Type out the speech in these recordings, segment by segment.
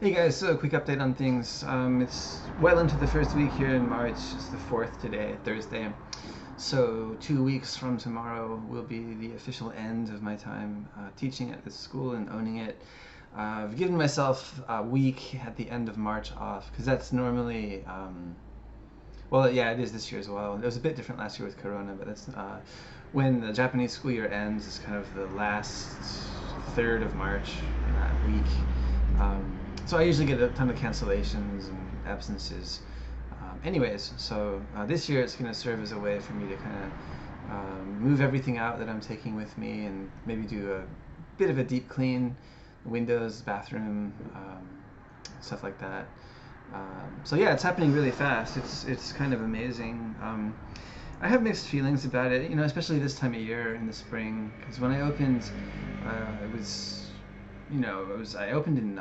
Hey guys, so a quick update on things. It's well into the first week here in March. It's the 4th today, Thursday. So 2 weeks from tomorrow will be the official end of my time teaching at this school and owning it. I've given myself a week at the end of March off because that's normally, well, yeah, it is this year as well. It was a bit different last year with Corona, but that's when the Japanese school year ends is kind of the last third of March in that week. So I usually get a ton of cancellations and absences. Anyways, so this year it's going to serve as a way for me to kind of move everything out that I'm taking with me and maybe do a bit of a deep clean, windows, bathroom, stuff like that. So yeah, it's happening really fast. It's kind of amazing. I have mixed feelings about it, especially this time of year in the spring, because when I opened, it was, I opened in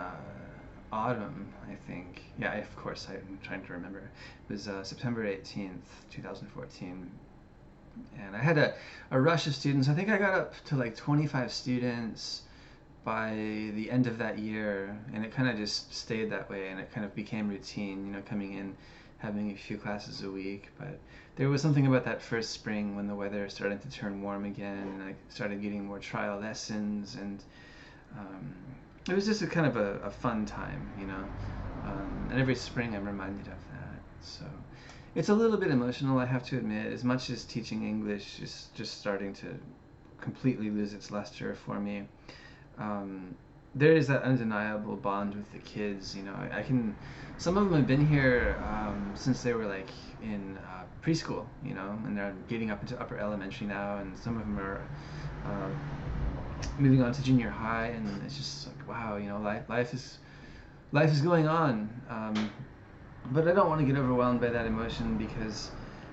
autumn, I think. Yeah, of course, I'm trying to remember. It was September 18th, 2014. And I had a rush of students. I think I got up to like 25 students by the end of that year, and it kind of just stayed that way, and it kind of became routine, coming in, having a few classes a week. But there was something about that first spring when the weather started to turn warm again, and I started getting more trial lessons, and um, it was just a kind of a fun time, and every spring I'm reminded of that. So it's a little bit emotional, I have to admit, as much as teaching English is just starting to completely lose its luster for me. um, there is that undeniable bond with the kids. I can. Some of them have been here since they were like in preschool, and they're getting up into upper elementary now, and some of them are uh, moving on to junior high, and it's just like wow, life is going on. But I don't want to get overwhelmed by that emotion because,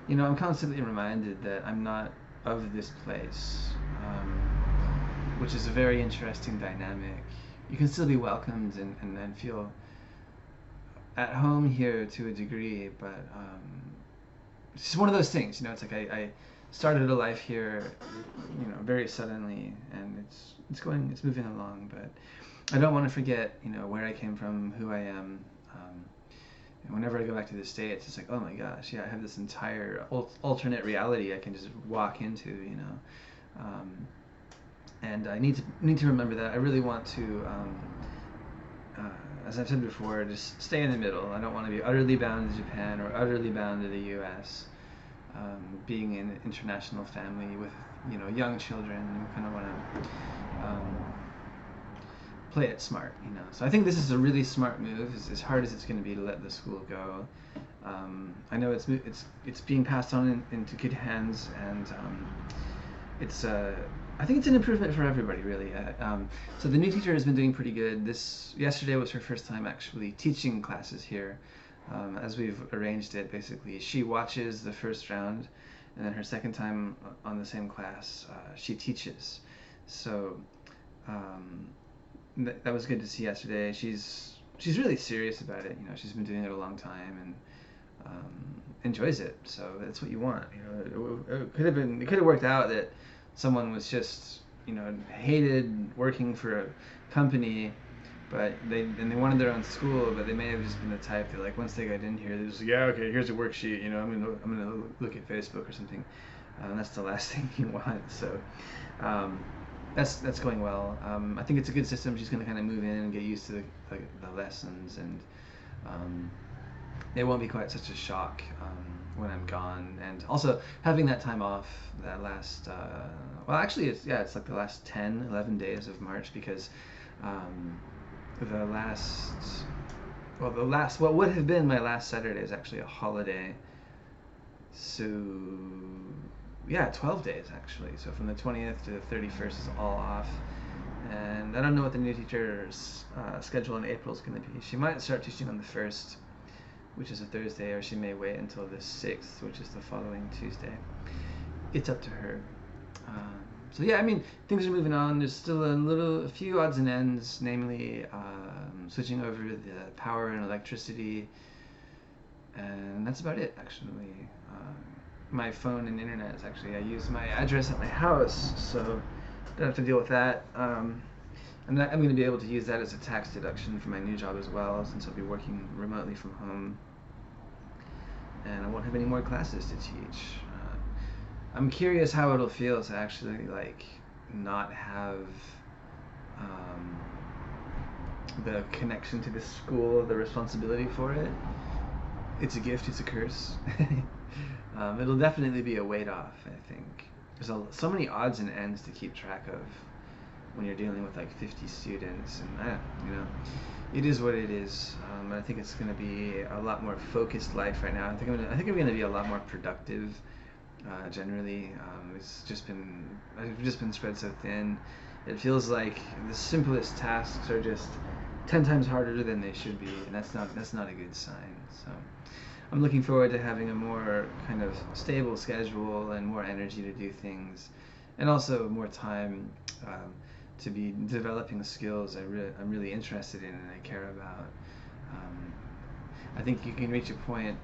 I'm constantly reminded that I'm not of this place. Which is a very interesting dynamic. You can still be welcomed and feel at home here to a degree, but it's just one of those things. It's like I started a life here, very suddenly, and it's moving along, but I don't want to forget, where I came from, who I am. And whenever I go back to the States, it's like, oh my gosh, yeah, I have this entire alternate reality I can just walk into. Um, and I need to remember that. I really want to, uh, as I've said before, just stay in the middle. I don't want to be utterly bound to Japan or utterly bound to the U.S. Being an international family with young children, you kind of want to play it smart. So I think this is a really smart move. As hard as it's going to be to let the school go, I know it's being passed on into good hands, and it's I think it's an improvement for everybody, really. So the new teacher has been doing pretty good. Yesterday was her first time actually teaching classes here, as we've arranged it. Basically, she watches the first round, and then her second time on the same class, she teaches. So um, that was good to see yesterday. She's really serious about it. She's been doing it a long time and enjoys it. So that's what you want. It could have worked out that someone was just hated working for a company, but they wanted their own school, but they may have just been the type that like once they got in here, they just like, yeah, okay, here's a worksheet. I'm gonna look at Facebook or something. That's the last thing you want. So um, that's going well. I think it's a good system. She's gonna kind of move in and get used to the lessons, and um, it won't be quite such a shock when I'm gone. And also having that time off, that last, well, actually, it's like the last 10, 11 days of March because um, the last, what would have been my last Saturday is actually a holiday. So, yeah, 12 days actually. So from the 20th to the 31st is all off. And I don't know what the new teacher's schedule in April is going to be. She might start teaching on the 1st, which is a Thursday, or she may wait until the 6th, which is the following Tuesday. It's up to her. So yeah, I mean, things are moving on. There's still a few odds and ends, namely switching over the power and electricity, and that's about it, actually. My phone and internet is actually, I use my address at my house, so don't have to deal with that. I'm going to be able to use that as a tax deduction for my new job as well, since I'll be working remotely from home, and I won't have any more classes to teach. I'm curious how it'll feel to actually like not have um, the connection to this school, the responsibility for it. It's a gift, it's a curse. It'll definitely be a weight off, I think. There's so many odds and ends to keep track of when you're dealing with like 50 students, and it is what it is. I think it's going to be a lot more focused life right now. I think I'm going to be a lot more productive. Generally, I've just been spread so thin. It feels like the simplest tasks are just 10 times harder than they should be, and that's not a good sign. So I'm looking forward to having a more kind of stable schedule and more energy to do things, and also more time to be developing skills I'm really interested in and I care about. I think you can reach a point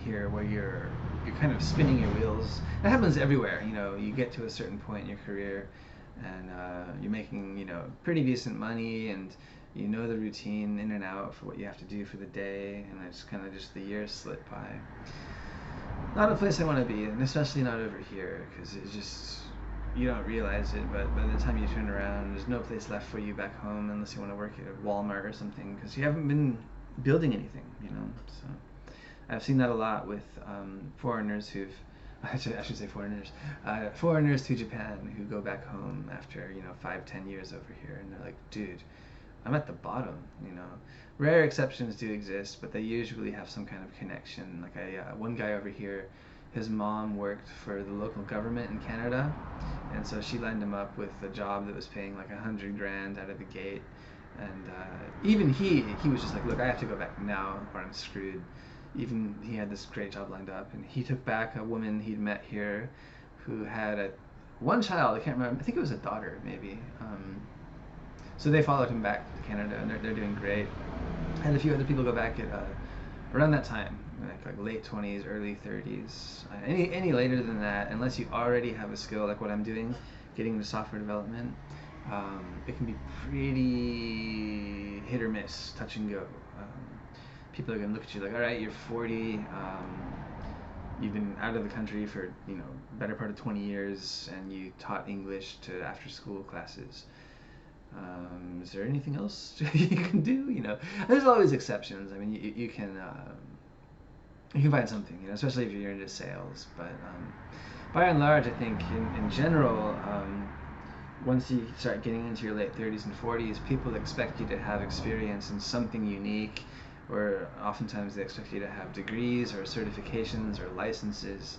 here where you're kind of spinning your wheels. It happens everywhere. You get to a certain point in your career, and you're making pretty decent money, and you know the routine in and out for what you have to do for the day, and it's kind of just the years slip by. Not a place I want to be, and especially not over here, because it's just, you don't realize it, but by the time you turn around, there's no place left for you back home unless you want to work at Walmart or something, because you haven't been building anything. So I've seen that a lot with foreigners I should say foreigners to Japan who go back home after 5-10 years over here, and they're like, dude, I'm at the bottom. Rare exceptions do exist, but they usually have some kind of connection. Like one guy over here, his mom worked for the local government in Canada, and so she lined him up with a job that was paying like $100,000 out of the gate. And even he was just like, look, I have to go back now or I'm screwed. Even he had this great job lined up, and he took back a woman he'd met here who had one child. I can't remember. I think it was a daughter, maybe. So they followed him back to Canada, and they're doing great. I had a few other people go back at around that time, like late 20s, early 30s. Any later than that, unless you already have a skill like what I'm doing, getting into software development, it can be pretty hit or miss, touch and go. People are going to look at you like, all right, you're 40, you've been out of the country for better part of 20 years, and you taught English to after school classes. Is there anything else you can do? There's always exceptions. I mean, you can find something, especially if you're into sales. But by and large, I think in general, once you start getting into your late 30s and 40s, people expect you to have experience in something unique, or oftentimes they expect you to have degrees or certifications or licenses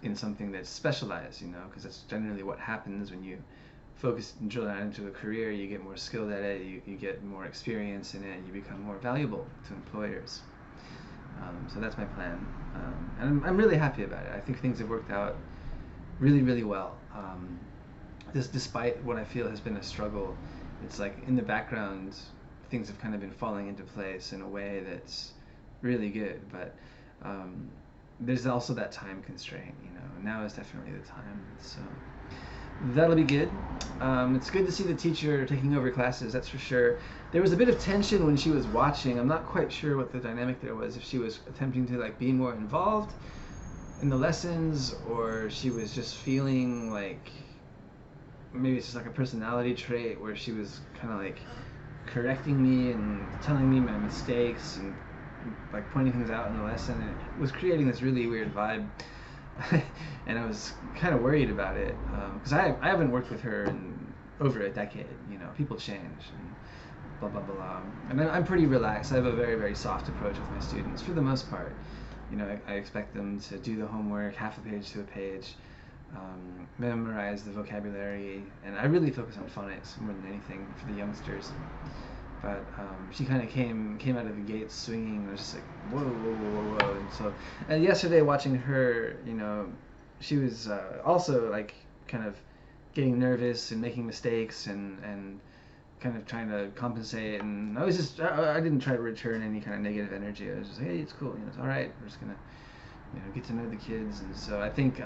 in something that's specialized, because that's generally what happens when you focus and drill down into a career. You get more skilled at it, you get more experience in it, and you become more valuable to employers. So that's my plan, and I'm really happy about it. I think things have worked out really, really well. Despite what I feel has been a struggle, it's like in the background, things have kind of been falling into place in a way that's really good. But there's also that time constraint. Now is definitely the time. So that'll be good. It's good to see the teacher taking over classes, that's for sure. There was a bit of tension when she was watching. I'm not quite sure what the dynamic there was, if she was attempting to like be more involved in the lessons, or she was just feeling like maybe it's just like a personality trait where she was kind of like correcting me and telling me my mistakes and like pointing things out in the lesson, and it was creating this really weird vibe. And I was kind of worried about it, because I haven't worked with her in over a decade. People change and blah blah blah. And I'm pretty relaxed. I have a very, very soft approach with my students for the most part. I expect them to do the homework, half a page to a page, memorize the vocabulary, and I really focus on phonics more than anything for the youngsters. But she kind of came out of the gates swinging. I was just like, whoa, whoa, whoa, whoa. And so, and yesterday watching her, she was also like kind of getting nervous and making mistakes and kind of trying to compensate. And I didn't try to return any kind of negative energy. I was just like, hey, it's cool, it's all right. We're just gonna, get to know the kids. And so I think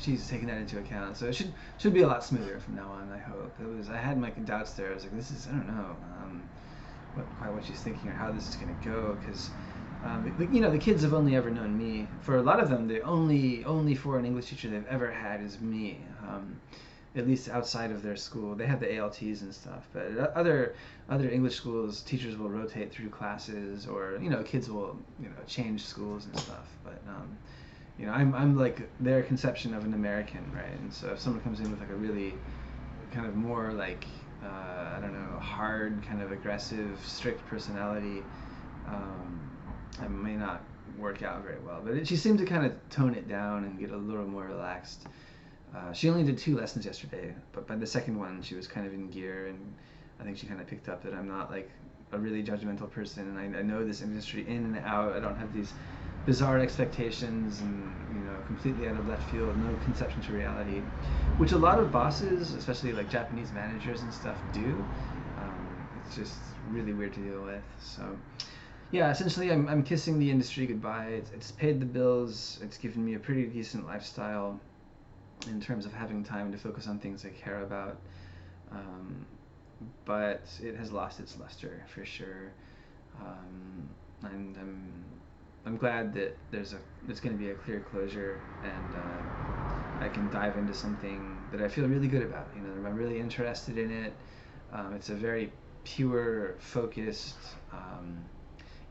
she's taken that into account, so it should be a lot smoother from now on. I hope. I had my doubts there. I was like, this is, I don't know, what she's thinking or how this is going to go, because the kids have only ever known me. For a lot of them, the only foreign English teacher they've ever had is me. At least outside of their school, they have the ALTs and stuff. But other English schools, teachers will rotate through classes, or kids will change schools and stuff. But I'm like their conception of an American, right? And so if someone comes in with like a really kind of more like I don't know, hard, kind of aggressive, strict personality, I may not work out very well. But she seemed to kind of tone it down and get a little more relaxed. She only did 2 lessons yesterday, but by the second one she was kind of in gear, and I think she kind of picked up that I'm not like a really judgmental person, and I know this industry in and out. I don't have these bizarre expectations and completely out of left field, no conception to reality, which a lot of bosses, especially like Japanese managers and stuff, do. It's just really weird to deal with. So yeah, essentially I'm kissing the industry goodbye. It's paid the bills. It's given me a pretty decent lifestyle in terms of having time to focus on things I care about, but it has lost its luster for sure. And I'm glad that there's going to be a clear closure, and I can dive into something that I feel really good about. I'm really interested in it. It's a very pure, focused,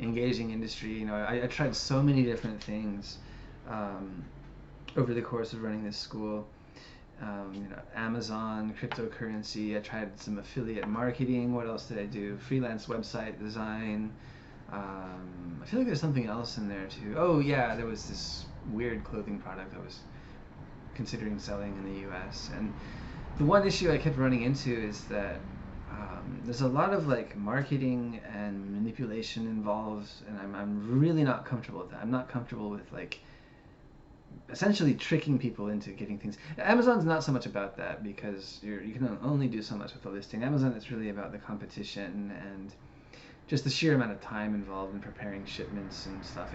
engaging industry. I tried so many different things over the course of running this school. Amazon, cryptocurrency. I tried some affiliate marketing. What else did I do? Freelance website design. I feel like there's something else in there too. Oh yeah, there was this weird clothing product I was considering selling in the US. And the one issue I kept running into is that there's a lot of like marketing and manipulation involved, and I'm really not comfortable with that. I'm not comfortable with like essentially tricking people into getting things. Amazon's not so much about that, because you can only do so much with the listing. Amazon, it's really about the competition and just the sheer amount of time involved in preparing shipments and stuff.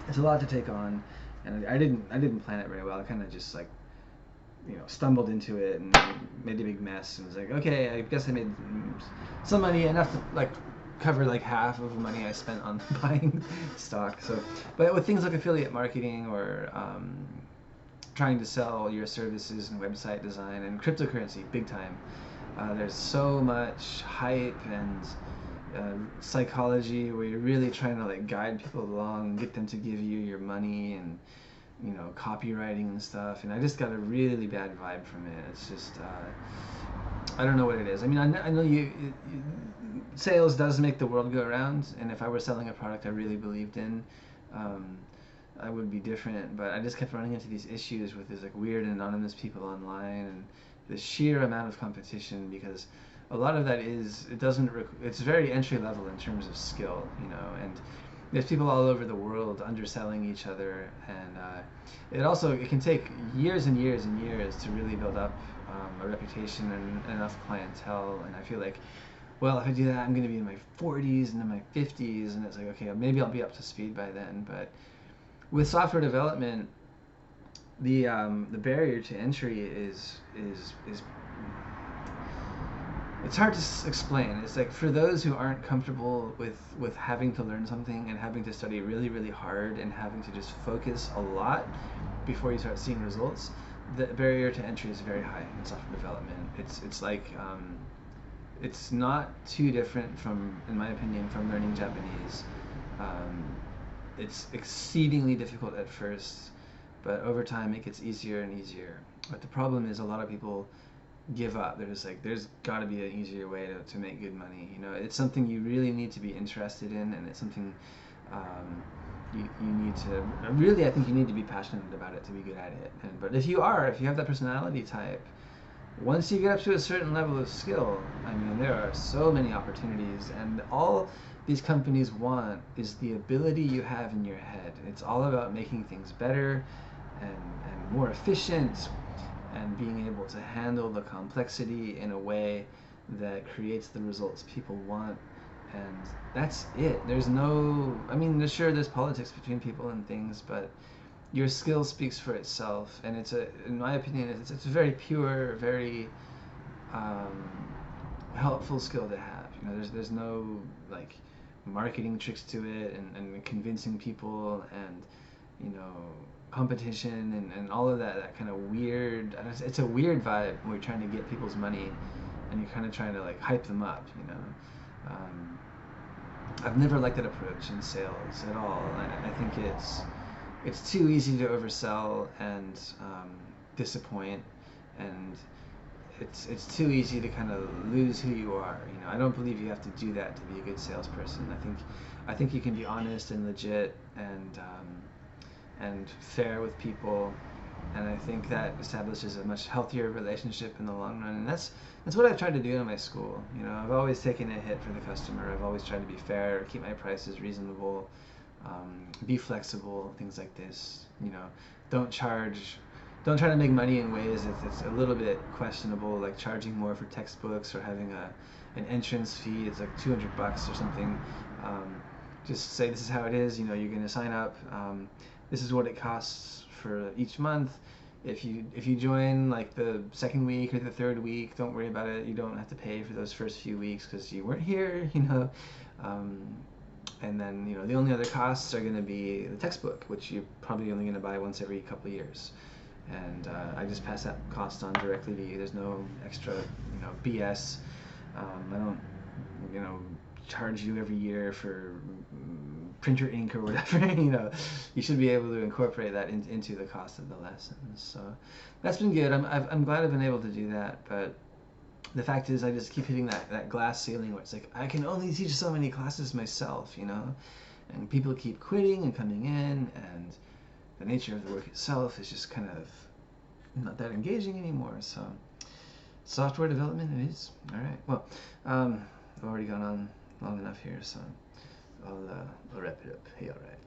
It's a lot to take on, and I didn't plan it very well. I kind of just like stumbled into it and made a big mess, and was like, okay, I guess I made some money, enough to like cover like half of the money I spent on buying stock. So, but with things like affiliate marketing or trying to sell your services and website design and cryptocurrency, big time. There's so much hype and psychology where you're really trying to like guide people along and get them to give you your money, and copywriting and stuff. And I just got a really bad vibe from it. It's just I don't know what it is. I mean, I know sales does make the world go around, and if I were selling a product I really believed in, I would be different. But I just kept running into these issues with these like weird anonymous people online, and the sheer amount of competition, because a lot of that it's very entry level in terms of skill, and there's people all over the world underselling each other, and it can take years and years and years to really build up a reputation and enough clientele. And I feel like, well, if I do that, I'm going to be in my 40s and in my 50s, and it's like, okay, maybe I'll be up to speed by then. But with software development, the barrier to entry is it's hard to explain. It's like, for those who aren't comfortable with having to learn something and having to study really, really hard and having to just focus a lot before you start seeing results, the barrier to entry is very high in software development. It's like it's not too different from, in my opinion, from learning Japanese. It's exceedingly difficult at first, but over time it gets easier and easier. But the problem is, a lot of people give up. They're just like, there's got to be an easier way to make good money. It's something you really need to be interested in, and it's something you need to really, I think you need to be passionate about it to be good at it. But if you have that personality type, once you get up to a certain level of skill, I mean, there are so many opportunities, and all these companies want is the ability you have in your head. It's all about making things better and more efficient, and being able to handle the complexity in a way that creates the results people want. And that's it. There's no, I mean, there's politics between people and things, but your skill speaks for itself, and in my opinion, it's a very pure, very um, helpful skill to have. There's no like marketing tricks to it, and convincing people, and you know competition, and all of that kind of weird. It's a weird vibe when you're trying to get people's money, and you're kind of trying to like hype them up. Um, I've never liked that approach in sales at all. I think it's too easy to oversell and disappoint, and it's too easy to kind of lose who you are. I don't believe you have to do that to be a good salesperson. I think you can be honest and legit and fair with people, and I think that establishes a much healthier relationship in the long run. And that's what I've tried to do in my school. I've always taken a hit for the customer. I've always tried to be fair, keep my prices reasonable, be flexible, things like this. Don't charge. Don't try to make money in ways that's a little bit questionable, like charging more for textbooks or having an entrance fee. It's like $200 or something. Just say this is how it is. You're going to sign up. This is what it costs for each month. If you join like the second week or the third week, don't worry about it. You don't have to pay for those first few weeks because you weren't here. And then the only other costs are going to be the textbook, which you're probably only going to buy once every couple of years. And I just pass that cost on directly to you. There's no extra BS. I don't charge you every year for printer ink or whatever. You should be able to incorporate that into the cost of the lessons. So that's been good. I'm glad I've been able to do that. But the fact is, I just keep hitting that glass ceiling where it's like I can only teach so many classes myself. And people keep quitting and coming in, and the nature of the work itself is just kind of not that engaging anymore. So software development it is. All right. Well, I've already gone on long enough here, so I'll wrap it up. Hey, all right.